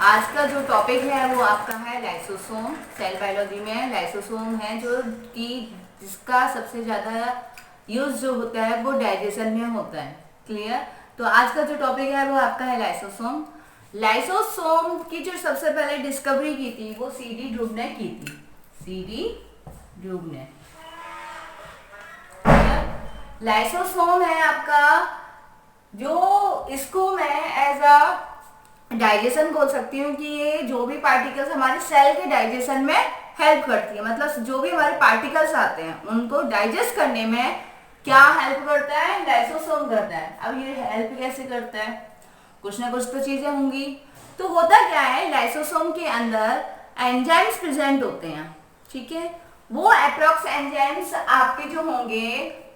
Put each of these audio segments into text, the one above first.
आज का जो टॉपिक है वो आपका है लाइसोसोम। सेल बायोलॉजी में लाइसोसोम है जो कि जिसका सबसे ज़्यादा यूज जो होता है वो डाइजेशन में होता है। क्लियर। तो आज का जो टॉपिक है वो आपका है लाइसोसोम। लाइसोसोम की जो सबसे पहले डिस्कवरी की थी वो सीडी ड्रूब ने की थी। सीडी ड्रूब ने। लाइसोसोम है आपका जो इसको मैं एज अ डाइजेशन बोल सकती हूँ कि ये जो भी पार्टिकल्स हमारे सेल के डाइजेशन में हेल्प करती है। मतलब जो भी हमारे पार्टिकल्स आते हैं उनको डाइजेस्ट करने में क्या हेल्प करता है, लाइसोसोम करता है। अब ये हेल्प कैसे करता है, कुछ ना कुछ तो चीजें होंगी। तो होता क्या है, लाइसोसोम के अंदर एंजाइम्स प्रेजेंट होते हैं। ठीक है, वो अप्रोक्स एंजाइम्स आपके जो होंगे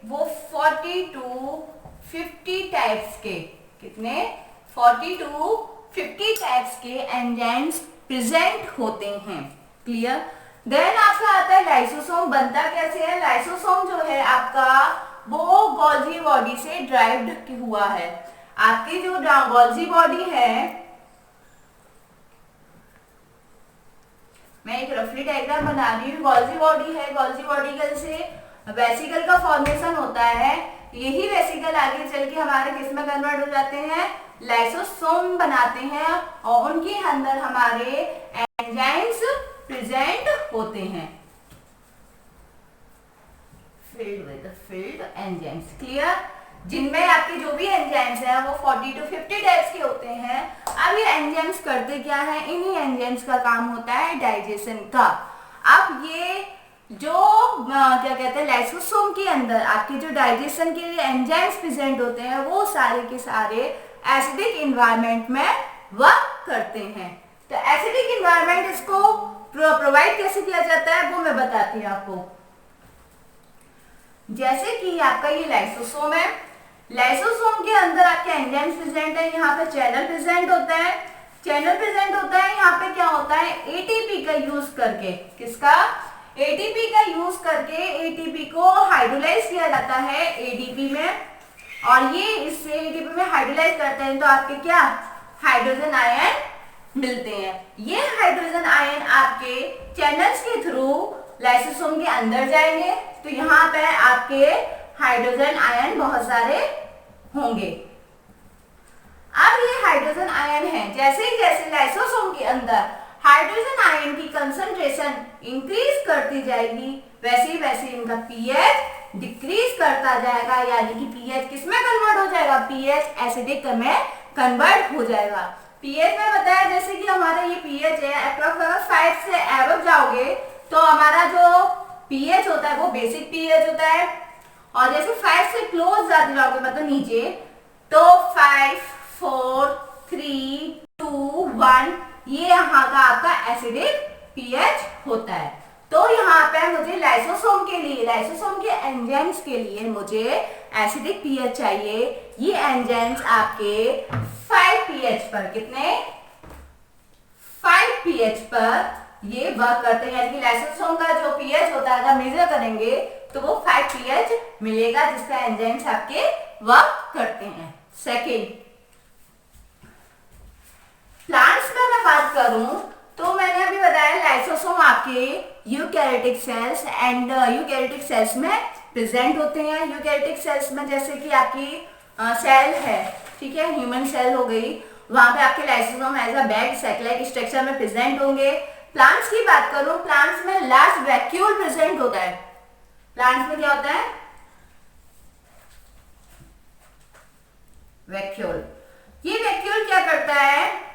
वो 40 टू 50 टाइप्स के, कितने 40 टू 50 टाइप्स के एंजाइम्स प्रेजेंट होते हैं। क्लियर। देन आपका आता है लाइसोसोम बनता कैसे है। लाइसोसोम जो है आपका वो गोल्जी बॉडी से ड्राइव्ड हुआ है। आपकी जो गोल्जी बॉडी है, मैं एक रफली डायग्राम बना रही हूँ। गोल्जी बॉडी है, गोल्जी बॉडी का जैसे वेसिकल का फॉर्मेशन होता है, यही वेसिकल आगे चल के हमारे किस में कन्वर्ट हो जाते हैं, लाइसोसोम बनाते हैं और उनके अंदर हमारे एंजाइम्स प्रेजेंट होते हैं, फिल्ड एंजाइम्स। क्लियर। जिनमें आपके जो भी एंजाइम्स हैं वो 40 टू 50 टाइप्स के होते हैं। अब ये एंजाइम्स करते क्या है, इन्हीं एंजाइम्स का काम होता है डाइजेशन का। अब ये जो क्या कहते हैं, लाइसोसोम के अंदर आपके जो डाइजेशन के लिए एंजाइम्स प्रेजेंट होते हैं वो सारे के सारे एसिडिक इन्वायरमेंट में वर्क करते हैं। तो एसिडिक इन्वायरमेंट इसको प्रोवाइड कैसे किया जाता है वो मैं बताती हूँ आपको। जैसे कि आपका ये लाइसोसोम है, लाइसोसोम के अंदर आपके एंजाइम्स प्रेजेंट है, यहाँ पे चैनल प्रेजेंट होता है। चैनल प्रेजेंट होता है, यहाँ पे क्या होता है, एटीपी का यूज करके, किसका, एटीपी का यूज करके एटीपी को हाइड्रोलाइज किया जाता है एडीपी में, और ये इससे एटीपी में हाइड्रोलाइज करते हैं तो आपके क्या, हाइड्रोजन आयन मिलते हैं। ये हाइड्रोजन आयन आपके चैनल्स के थ्रू लाइसोसोम के अंदर जाएंगे तो यहाँ पे आपके हाइड्रोजन आयन बहुत सारे होंगे। अब ये हाइड्रोजन आयन है, जैसे ही जैसे लाइसोसोम के अंदर हाइड्रोजन आयन की कंसंट्रेशन इंक्रीज करती जाएगी वैसे ही इनका पीएच डिक्रीज करता जाएगा, यानी कि पीएच किसमें कन्वर्ट हो जाएगा, पीएच एसिडिक में कन्वर्ट हो जाएगा। पीएच में बताया जैसे कि हमारा ये पीएच है अप्रॉक्स, अगर 5 से एबव जाओगे तो हमारा जो पीएच होता है वो बेसिक पीएच होता है, और जैसे 5 से क्लोज जाते जाओगे मतलब नीचे तो 5, 4, 3, 2, 1 ये यहाँ का आपका एसिडिक पीएच होता है। तो यहाँ पे मुझे लाइसोसोम के लिए, लाइसोसोम के एंजाइम्स के लिए मुझे एसिडिक पीएच चाहिए। ये एंजाइम्स आपके 5 पीएच पर, कितने 5 पीएच पर ये वर्क करते हैं, यानी कि लाइसोसोम का जो पीएच होता है अगर मेजर करेंगे तो वो 5 पीएच मिलेगा जिसका एंजाइम्स आपके वर्क करते हैं। सेकेंड, प्लांट्स में मैं बात करूं तो मैंने अभी बताया लाइसोसोम आपके eukaryotic cells and eukaryotic cells में प्रेजेंट होते हैं। यूकैरियोटिक सेल्स में जैसे कि आपकी सेल है, ठीक है, ह्यूमन सेल हो गई, वहां पे आपके lysosome as a bag cyclic structure में प्रेजेंट होंगे। प्लांट्स की बात करूं, प्लांट्स में लार्ज वैक्यूल प्रेजेंट होता है। प्लांट्स में क्या होता है, वैक्यूल। ये वैक्यूल क्या करता है,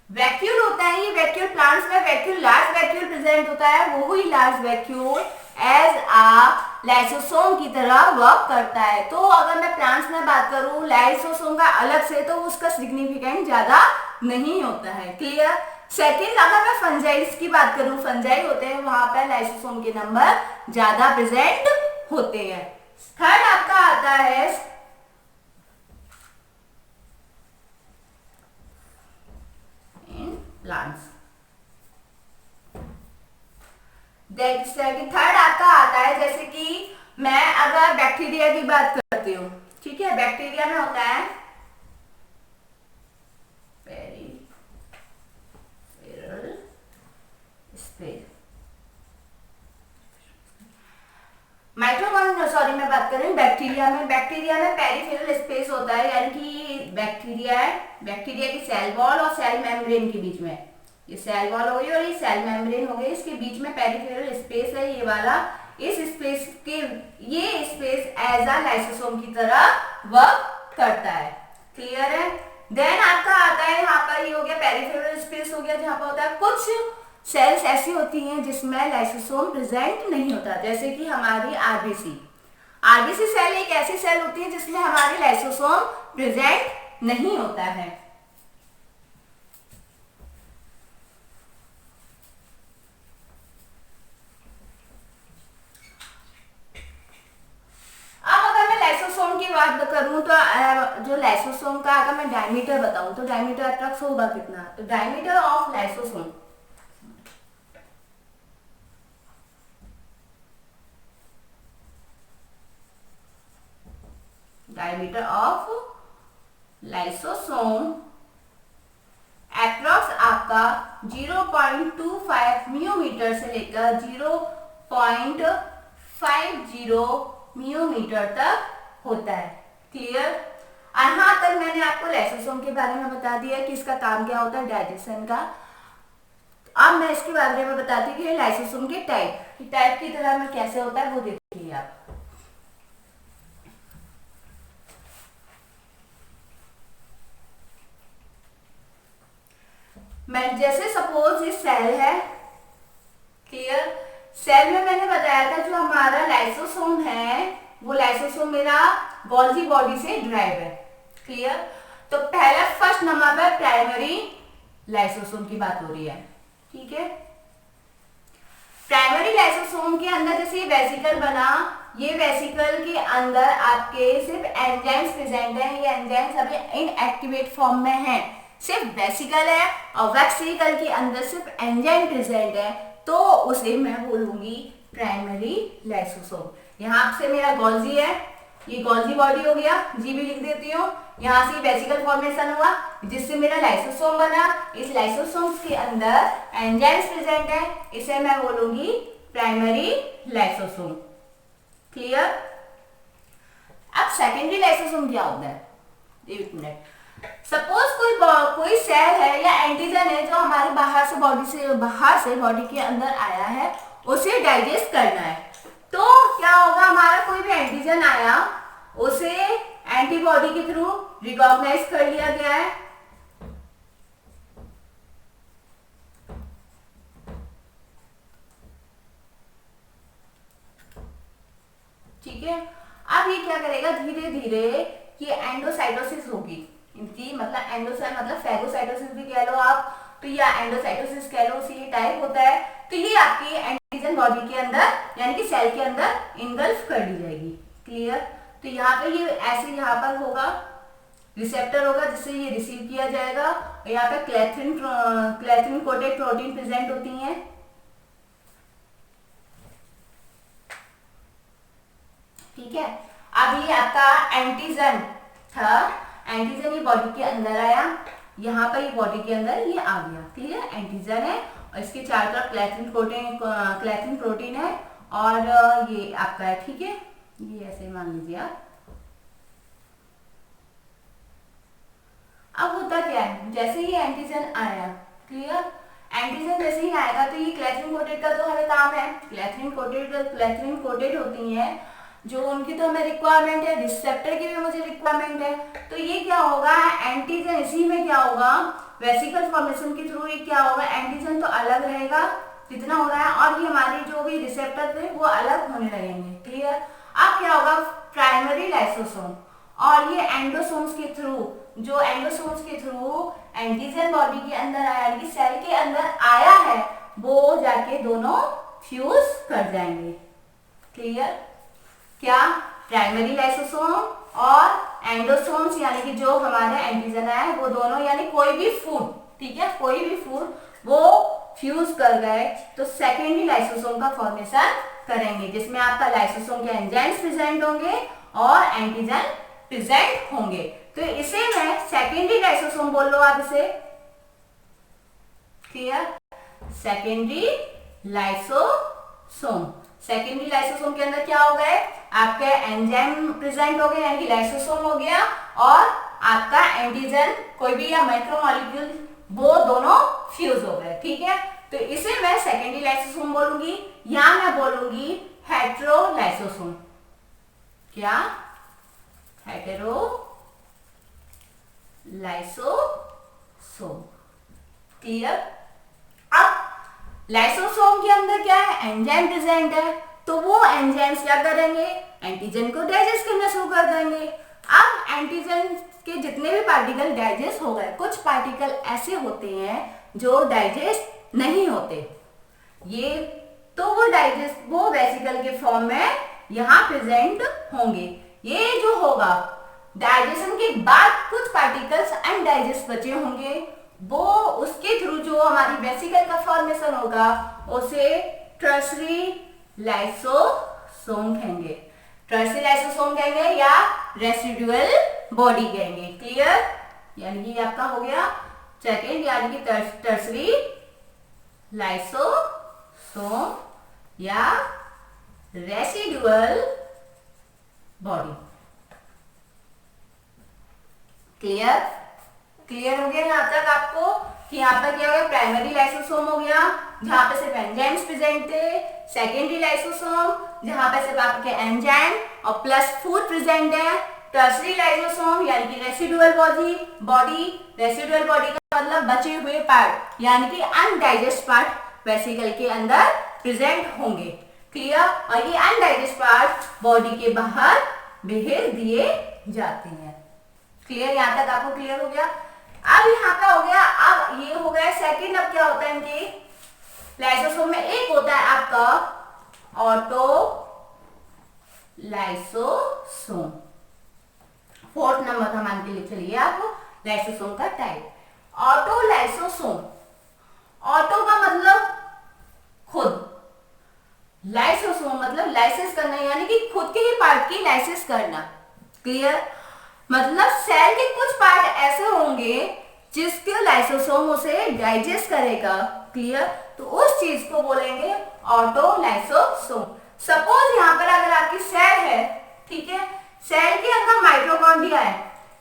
वैक्यूल होता है, ये वैक्यूल प्लांट्स में वैक्यूल, लार्ज वैक्यूल प्रेजेंट होता है, वो ही लार्ज वैक्यूल एज आ लाइसोसोम की तरह वर्क करता है। तो अगर मैं प्लांट्स में बात करूं लाइसोसोम का अलग से तो उसका सिग्निफिकेंट ज्यादा नहीं होता है। क्लियर। सेकेंड, अगर मैं फंजाइस की बात करूं, फंजाई होते हैं वहां पर लाइसोसोम के नंबर ज्यादा प्रेजेंट होते हैं। थर्ड आपका आता है प्लांट्स। थर्ड आपका आता है जैसे कि मैं अगर बैक्टीरिया की बात करती हूँ, ठीक है, बैक्टीरिया में होता है बात करें बैक्टीरिया में, बैक्टीरिया में पेरिफेरल स्पेस होता है, यानी कि बैक्टीरिया है, बैक्टीरिया की सेल वॉल और सेल मेम्ब्रेन के बीच में, ये सेल वॉल हो गई और ये सेल मेम्ब्रेन हो गई, इसके बीच में पेरिफेरल स्पेस है ये वाला। इस स्पेस के ये स्पेस एज अ लाइसोसोम की तरह वर्क करता है। क्लियर है? देन आपका आता है यहाँ पर, ये हो गया पेरिफेरल स्पेस हो गया जहां पर होता है। कुछ सेल्स ऐसी होती हैं जिसमें लाइसोसोम प्रेजेंट नहीं होता, जैसे कि हमारी आरबीसी। आरबीसी सेल एक ऐसी सेल होती है जिसमें हमारी लाइसोसोम प्रेजेंट नहीं होता है। अब अगर मैं लाइसोसोम की बात करूं तो जो लाइसोसोम का अगर मैं डायमीटर बताऊं तो डायमीटर अप्रॉक्स होगा कितना, तो diameter of lysosome, diameter of lysosome approx आपका 0.25 मियोमीटर से लेकर 0.50 मियोमीटर तक होता है। क्लियर? यहां तक मैंने आपको लाइसोसोम के बारे में बता दिया कि इसका काम क्या होता है, डाइजेशन का। अब मैं इसके बारे में बताती हूँ कि लाइसोसोम के टाइप की तरह में कैसे होता है वो देखिए आप। मैं जैसे सपोज ये सेल है, क्लियर? सेल में मैंने बताया था जो हमारा लाइसोसोम है वो लाइसोसोम मेरा गोल्जी बॉडी से ड्राइव है। क्लियर? तो पहला फर्स्ट नंबर पर प्राइमरी लाइसोसोम की बात हो रही है। ठीक है? प्राइमरी लाइसोसोम के अंदर जैसे ये वेसिकल बना, ये वेसिकल के अंदर आपके सिर्फ एंजाइम्स प्रेजेंट हैं। ये एंजाइम्स अभी इनएक्टिवेट फॉर्म में हैं, सिर्फ वेसिकल है और वेसिकल के अंदर सिर्फ एंजाइम प्रेजेंट है, तो उसे मैं बोलूंगी प्राइमरी लाइसोसोम। यहाँ से मेरा गोल्जी है, ये गोल्जी बॉडी हो गया, जी भी लिख देती हूँ। यहाँ से वेसिकल फॉर्मेशन हुआ जिससे मेरा लाइसोसोम बना। इस लाइसोसोम के अंदर एंजाइम्स प्रेजेंट है, इसे मैं बोलूंगी प्राइमरी लाइसोसोम। क्लियर? अब सेकेंडरी लाइसोसोम क्या होता है, एक मिनट। सपोज कोई सेल है या एंटीजन है जो हमारे बाहर से बॉडी के अंदर आया है, उसे डाइजेस्ट करना है, तो क्या होगा, हमारा कोई भी एंटीजन आया उसे एंटीबॉडी के थ्रू रिकॉग्नाइज कर लिया गया है। ठीक है? अब ये क्या करेगा, धीरे धीरे ये एंडोसाइटोसिस होगी इनकी, मतलब एंडोसाइट मतलब फैगोसाइटोसिस भी कह लो आप, तो या एंडोसाइटोसिस कह लो, उसी टाइप होता है। तो ये आपकी एंटीजन बॉडी के अंदर यानी कि सेल के अंदर इनगल्फ कर ली जाएगी। क्लियर? तो यहाँ पे ये ऐसे यहाँ पर होगा, रिसेप्टर होगा जिससे ये रिसीव किया जाएगा, और यहाँ पे क्लेथ्रिन कोटेड प्रोटीन प्रेजेंट होती हैं। ठीक है? अब ये आपका एंटीजन था, एंटीजन ये बॉडी के अंदर आया, यहाँ पर ये बॉडी के अंदर ये आ गया। क्लियर? एंटीजन है और इसके चारों तरफ क्लेथ्रिन प्रोटीन है और ये आपका है। ठीक है? ये ऐसे मान लीजिए आप। अब होता क्या है, जैसे ही एंटीजन आया, क्लियर, एंटीजन जैसे ही आएगा तो ये क्लेथ्रिन कोटेड का तो हमें काम है, क्लेथ्रिन कोटेड होती हैं जो उनकी तो हमें रिक्वायरमेंट है, रिसेप्टर की भी मुझे रिक्वायरमेंट है। तो ये क्या होगा, एंटीजन इसी में क्या होगा, वेसिकल फॉर्मेशन के थ्रू ये क्या होगा, एंटीजन तो अलग रहेगा जितना हो रहा है और ये हमारे जो भी रिसेप्टर थे वो अलग होने लगेंगे। क्लियर? अब क्या होगा, प्राइमरी लाइसोसोम और ये एंडोसोम्स के थ्रू, जो एंडोसोम्स के थ्रू एंटीजन बॉडी के अंदर आया यानी कि सेल के अंदर आया है, वो जाके दोनों फ्यूज कर जाएंगे। क्लियर? क्या, प्राइमरी लाइसोसोम और एंडोसोम्स यानी कि जो हमारे एंटीजन आया है वो दोनों यानी कोई भी फूड, ठीक है, कोई भी फूड वो फ्यूज कर गए तो सेकेंडरी लाइसोसोम का फॉर्मेशन करेंगे, जिसमें आपका लाइसोसोम के एंजाइम्स प्रेजेंट होंगे और एंटीजन प्रेजेंट होंगे। तो इसे मैं सेकेंडरी लाइसोसोम बोल लो आप इसे। Clear? Secondary lysosome. Secondary lysosome के अंदर क्या हो गए, आपके एंजाइम प्रेजेंट हो गए, यानी कि लाइसोसोम हो गया, और आपका एंटीजन कोई भी या माइक्रोमोलिक्यूल, वो दोनों फ्यूज हो गए। ठीक है, तो इसे मैं सेकेंडरी लाइसोसोम बोलूंगी, या मैं बोलूंगी हेटेरोलाइसोसोम। क्या, हेटेरो लाइसोसोम। क्लियर। अब लाइसोसोम के अंदर क्या है, एंजाइम प्रेजेंट है, तो वो एंजाइम्स क्या करेंगे, एंटीजन को डाइजेस्ट करना शुरू कर देंगे। अब एंटीजन के जितने भी पार्टिकल डाइजेस्ट हो गए, कुछ पार्टिकल ऐसे होते हैं जो डाइजेस्ट नहीं होते, ये तो वो वेसिकल के फॉर्म में यहाँ प्रेजेंट होंगे। ये जो होगा डाइजेशन के बाद कुछ पार्टिकल्स अनडाइजेस्ट बचे होंगे, वो उसके थ्रू जो हमारी वेसिकल का फॉर्मेशन होगा उसे टर्शरी लाइसोसोम कहेंगे, टर्शरी लाइसोसोम कहेंगे या रेसिडुअल बॉडी कहेंगे। क्लियर, यानी कि आपका हो गया सेकेंड, यानी कि टर्शरी लाइसोसोम या रेसिडुअल बॉडी। क्लियर, क्लियर हो गया यहाँ तक आपको कि यहाँ पर क्या हो गया, प्राइमरी लाइसोसोम हो गया जहां पे सिर्फ एंजाइम्स प्रेजेंट थे, सेकेंडरी लाइसोसोम जहां पे सिर्फ आपके एंजाइम और प्लस फूड प्रेजेंट है, टर्शरी लाइसोसोम यानी कि रेसिडुअल बॉडी, रेसिडुअल बॉडी का मतलब बचे हुए पार्ट यानी कि अनडाइजेस्ट पार्ट वेसिकल के अंदर प्रेजेंट होंगे। क्लियर, और ये अनडाइजेस्ट पार्ट बॉडी के बाहर भेज दिए जाते हैं। क्लियर, यहां तक आपको क्लियर हो गया। अब यहाँ का हो गया, अब ये हो गया सेकंड। अब क्या होता है इनके लाइसोसोम में, एक होता है आपका ऑटो लाइसोसोम, फोर्थ नंबर का मान के लिए चलिए आप लाइसोसोम का टाइप। ऑटो लाइसोसोम, ऑटो का मतलब खुद, लाइसोसोम मतलब लाइसिस करना यानी कि खुद के ही पार्ट की लाइसिस करना। क्लियर, मतलब सेल के कुछ पार्ट ऐसे होंगे जिसके लाइसोसोम उसे डाइजेस्ट करेगा। क्लियर, तो उस चीज को बोलेंगे ऑटो लाइसोसोम। सपोज यहाँ पर अगर आपकी सेल है, ठीक है, सेल के अंदर माइटोकॉन्ड्रिया है,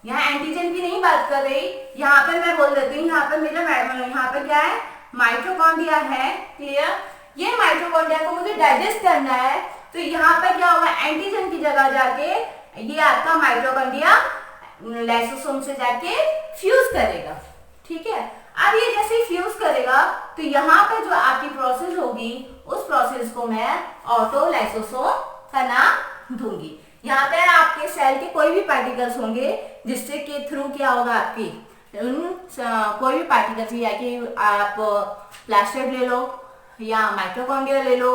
यहाँ एंटीजन की नहीं बात कर रही, यहाँ पर मैं बोल देती हूँ, यहाँ पर मेरा यहाँ पर क्या है, माइटोकॉन्ड्रिया है। क्लियर, ये माइटोकॉन्ड्रिया को मुझे डाइजेस्ट करना है, तो यहाँ पर क्या होगा, एंटीजन की जगह जाके ये आपका माइटोकॉन्ड्रिया लाइसोसोम से जाके फ्यूज करेगा। ठीक है, अब ये जैसे फ्यूज करेगा तो यहाँ पर जो आपकी प्रोसेस होगी उस प्रोसेस को मैं ऑटो लाइसोसोम का नाम दूंगी। यहाँ पर आपके सेल के कोई भी पार्टिकल्स होंगे जिससे के थ्रू क्या होगा, आपकी कोई भी पार्टिकल्स या कि आप प्लास्टिड ले लो या माइटोकॉन्ड्रिया ले लो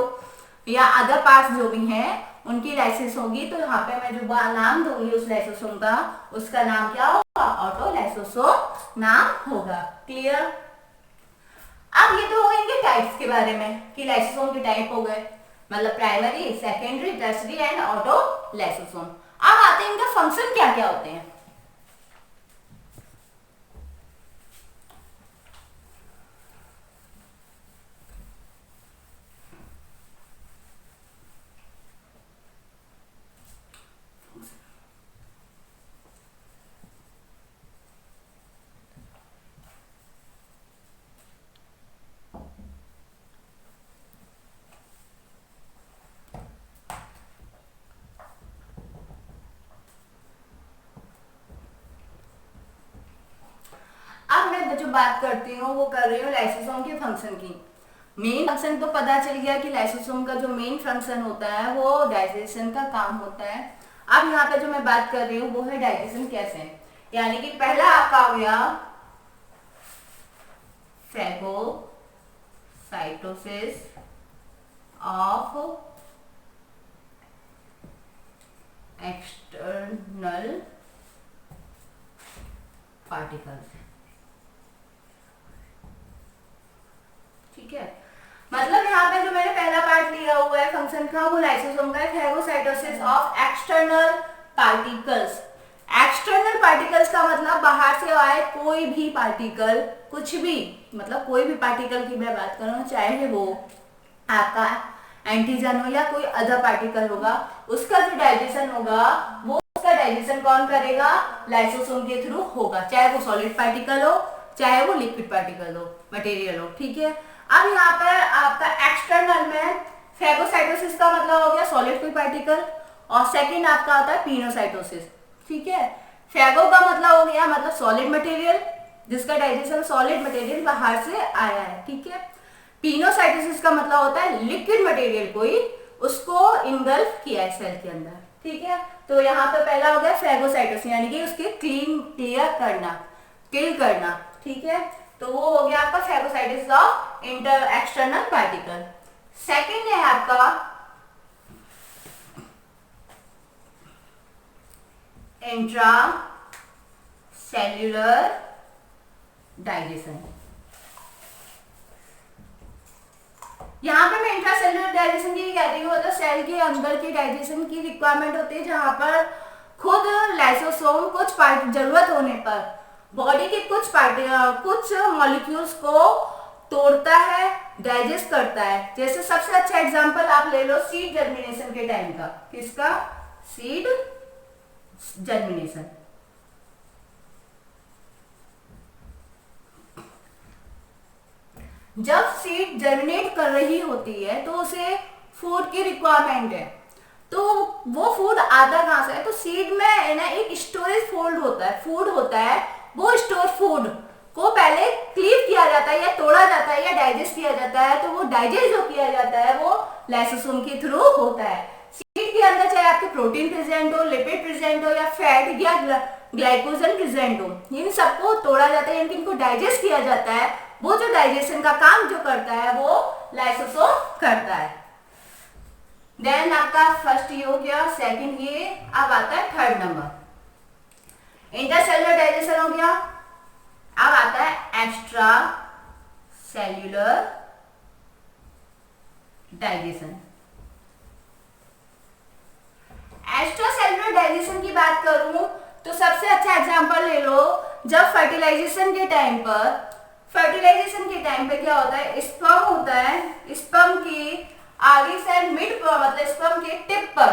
या अदर पार्ट्स जो भी हैं उनकी लाइसिस होगी, तो यहाँ पे मैं जो नाम दूंगी उस लाइसोसोम का, उसका नाम क्या होगा, ऑटो लाइसोसोम नाम होगा। क्लियर, अब ये तो हो गए इनके टाइप्स के बारे में कि लाइसोसोम के टाइप हो गए, मतलब primary, secondary, tertiary and auto lysosome. अब आते हैं इनका फंक्शन क्या क्या होते हैं। अब मैं जो बात करती हूँ वो कर रही हूँ लाइसोसोम के फंक्शन की। मेन फंक्शन तो पता चल गया कि लाइसोसोम का जो मेन फंक्शन होता है वो डाइजेशन का काम होता है। अब यहाँ पे जो मैं बात कर रही हूँ वो है डाइजेशन कैसे, यानी कि पहला आपका हो गया फैगोसाइटोसिस ऑफ एक्सटर्नल पार्टिकल्स। ठीक है, मतलब यहाँ पे जो मैंने पहला पार्ट लिया हुआ है फंक्शन का वो लाइसोसोम का है, phagocytosis of external particles. External particles का मतलब बाहर से आए कोई भी पार्टिकल, कुछ भी, मतलब कोई भी पार्टिकल की मैं बात करूँ, चाहे वो आपका एंटीजन हो या कोई अदर पार्टिकल होगा, उसका जो डाइजेशन होगा वो उसका डाइजेशन कौन करेगा, लाइसोसोम के थ्रू होगा, चाहे वो सॉलिड पार्टिकल हो चाहे वो लिक्विड पार्टिकल हो, मटेरियल हो। ठीक है, अब यहाँ पर आपका एक्सटर्नल में फेगोसाइटोसिस का मतलब हो गया सॉलिड कोई पार्टिकल, और सेकंड आपका होता है पिनोसाइटोसिस। ठीक है, फेगो का मतलब हो गया मतलब सॉलिड मटेरियल, जिसका डाइजेशन सॉलिड मटेरियल बाहर से आया है। ठीक है, पिनोसाइटोसिस का मतलब होता है लिक्विड मटेरियल कोई उसको इनगल्फ किया है सेल के अंदर। ठीक है, तो यहाँ पे पहला हो गया फेगोसाइटोसिस यानी कि उसके क्लियर करना, किल करना। ठीक है, तो वो हो गया आपका phagocytosis of inter external particle. Second है आपका इंट्रा सेल्यूलर डाइजेशन। यहाँ पे मैं इंट्रासेल्युलर डाइजेशन की कह रही हूँ, मतलब सेल के अंदर की डाइजेशन की रिक्वायरमेंट होती है, जहां पर खुद लाइसोसोम कुछ पार्ट जरूरत होने पर बॉडी के कुछ मॉलिक्यूल्स को तोड़ता है, डाइजेस्ट करता है। जैसे सबसे अच्छा एग्जांपल आप ले लो सीड जर्मिनेशन के टाइम का, किसका, सीड जर्मिनेशन। जब सीड जर्मिनेट कर रही होती है तो उसे फूड की रिक्वायरमेंट है, तो वो फूड आता कहां से है, तो सीड में है ना एक स्टोरेज फोल्ड होता है, फूड होता है, वो स्टोर फूड को पहले क्लीव किया जाता है या तोड़ा जाता है या डाइजेस्ट किया जाता है, तो वो डाइजेस्ट जो किया जाता है वो लाइसोसोम के थ्रू होता है। सीड के अंदर चाहे आपके प्रोटीन प्रेजेंट हो, लिपिड प्रेजेंट हो या फैट या ग्लाइकोजन प्रेजेंट हो, इन सबको तोड़ा जाता है, इनको डाइजेस्ट किया जाता है। वो जो डाइजेशन का काम जो करता है वो लाइसोसोम करता है। देन आपका फर्स्ट ये हो गया, सेकंड ये, अब आता है थर्ड नंबर इंटरसेल्युलर डाइजेशन हो गया। अब आता है extra cellular digestion. Extra cellular digestion की बात करूं तो सबसे अच्छा एग्जांपल ले लो, जब फर्टिलाइजेशन के टाइम पे क्या होता है, स्पर्म होता है, स्पर्म की आगे से मिड मतलब स्पर्म के टिप पर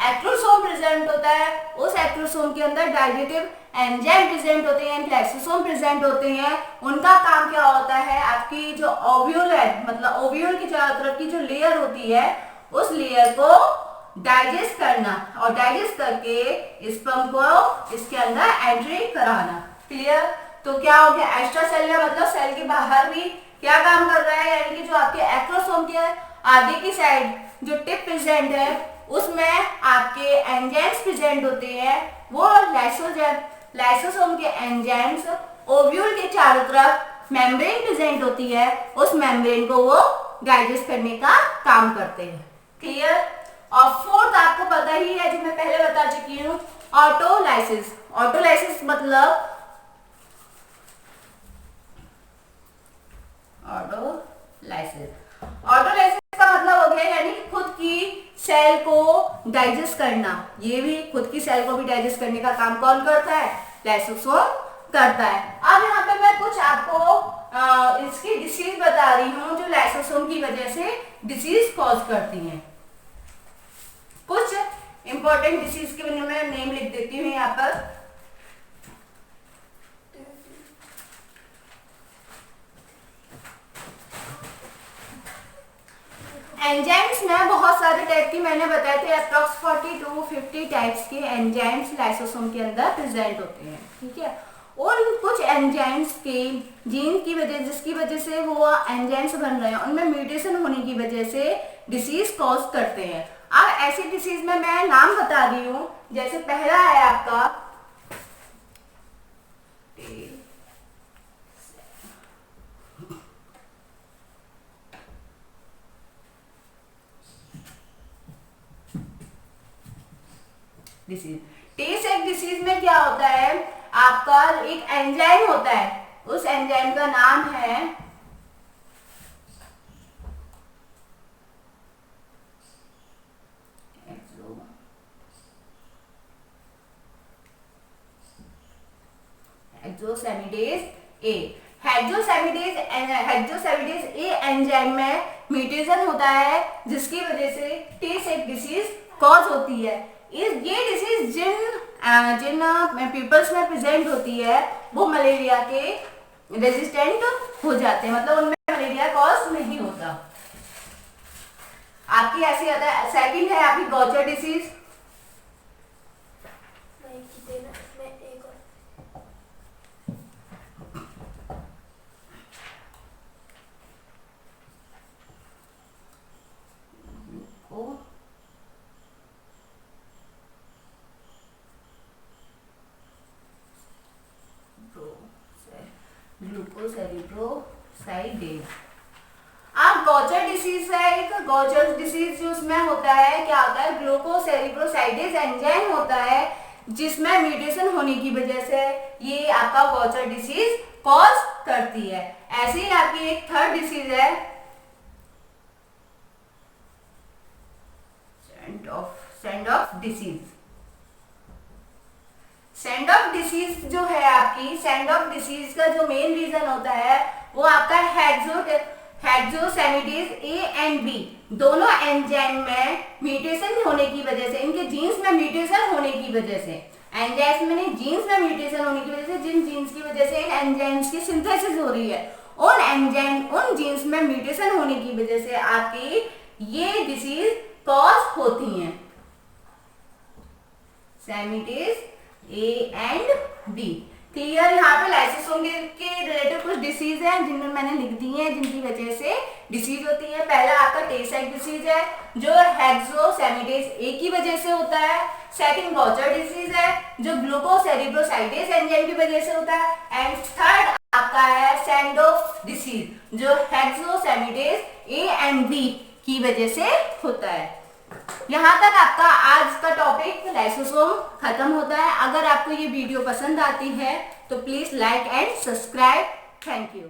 एक्ट्रोसोम प्रेजेंट होता है, उस एक्ट्रोसोम के अंदर डाइजेटिव एंजाइम प्रेजेंट होते हैं, लाइसोसोम प्रेजेंट होते हैं। उनका काम क्या होता है, आपकी जो ओव्यूल है मतलब ओव्यूल की चारों तरफ की जो लेयर होती है उस लेयर को डाइजेस्ट करना, और डाइजेस्ट करके स्पर्म को इसके अंदर एंट्री कराना। क्लियर, तो क्या हो गया, एक्स्ट्रा सेल्युलर मतलब सेल के बाहर भी क्या काम कर रहा है, यानी कि जो आपके एक्ट्रोसोम के आगे की साइड जो टिप प्रेजेंट है उसमें आपके एंजाइम्स प्रेजेंट होते हैं, वो लाइसोसोम के एंजाइम्स ओव्यूल के चारों तरफ मेम्ब्रेन प्रेजेंट होती है, उस मेम्ब्रेन को वो डाइजेस्ट करने का काम करते हैं। क्लियर, और फोर्थ आपको पता ही है जो मैं पहले बता चुकी हूँ, ऑटोलाइसिस। ऑटोलाइसिस मतलब ऑटोलाइसिस का मतलब हो गया यानी कि खुद की सेल को डाइजेस्ट करना। ये भी खुद की सेल को भी डाइजेस्ट करने का काम कौन करता है, लाइसोसोम करता है। अब यहाँ पे मैं कुछ आपको इसकी डिसीज बता रही हूँ जो लाइसोसोम की वजह से डिसीज कॉज करती हैं। कुछ इंपॉर्टेंट डिसीज के मैं नेम लिख देती हूँ यहाँ पर। एंजाइम्स में बहुत सारे टाइप की मैंने बताए थे, अप्रॉक्स 40 to 50 टाइप्स के एंजाइम्स लाइसोसोम के अंदर प्रेजेंट होते हैं। ठीक है, और कुछ एंजाइम्स के जीन की वजह जिसकी वजह से वो एंजाइम्स बन रहे हैं उनमें म्यूटेशन होने की वजह से डिसीज कॉज करते हैं। अब ऐसी डिसीज में मैं नाम बता रही हूँ, जैसे पहला है आपका डिसीज। टी-सेल डिसीज में क्या होता है, आपका एक एंजाइम होता है, उस एंजाइम का नाम है एक्सोसेमिडेज ए। हेक्सोसेमिडेज ए एंजाइम में म्यूटेशन होता है जिसकी वजह से टी-सेक डिसीज कॉज होती है। ये डिसीज जिन पीपल्स में प्रेजेंट होती है वो मलेरिया के रेजिस्टेंट हो जाते हैं, मतलब उनमें मलेरिया कॉज नहीं होता। आपकी ऐसी आता है। सेकंड है आपकी गॉचर डिसीज। ग्लूकोसेरिब्रोसाइडेज। अब गॉचर डिसीज है एक। गॉचर डिसीज जो उसमें होता है, क्या होता है, ग्लूकोसेरिब्रोसाइडेज एंजाइम होता है जिसमें म्यूटेशन होने की वजह से ये आपका गॉचर डिसीज कॉज करती है। ऐसे ही आपकी एक थर्ड डिसीज है सैंडोफ डिसीज। सैंडोफ डिसीज जो है आपकी, सैंडोफ डिसीज का जो मेन रीजन होता है वो आपका हेक्सोसेमिडेज ए एंड बी दोनों एंजाइम में म्यूटेशन होने की वजह से, इनके जीन्स में म्यूटेशन होने की वजह से, एंजाइम्स में नहीं, जीन्स में म्यूटेशन होने की वजह से, जिन जीन्स की वजह से इन एंजाइम्स की सिंथेसिस हो रही है, उन जीन्स में म्यूटेशन होने की वजह से आपकी ये डिसीज कॉज होती हैं। सेमिडेज ए एंड बी। क्लियर? यहाँ पे लाइसोसोम के रिलेटेड कुछ डिसीज है जिन्हें मैंने लिख दी है जिनकी वजह से डिसीज होती है। पहला आपका टे-सेक डिसीज है जो हेक्सोसेमिडेज ए की वजह से होता है। सेकंड गॉचर डिसीज है जो ग्लूकोसेरिब्रोसाइडेज एंजाइम की वजह से होता है। एंड थर्ड आपका है सैंडोफ डिसीज जो हेक्सोसेमिडेज ए एंड बी की वजह से होता है। यहाँ तक आपका आज का टॉपिक लाइसोसोम खत्म होता है। अगर आपको ये वीडियो पसंद आती है तो please like and subscribe. Thank you.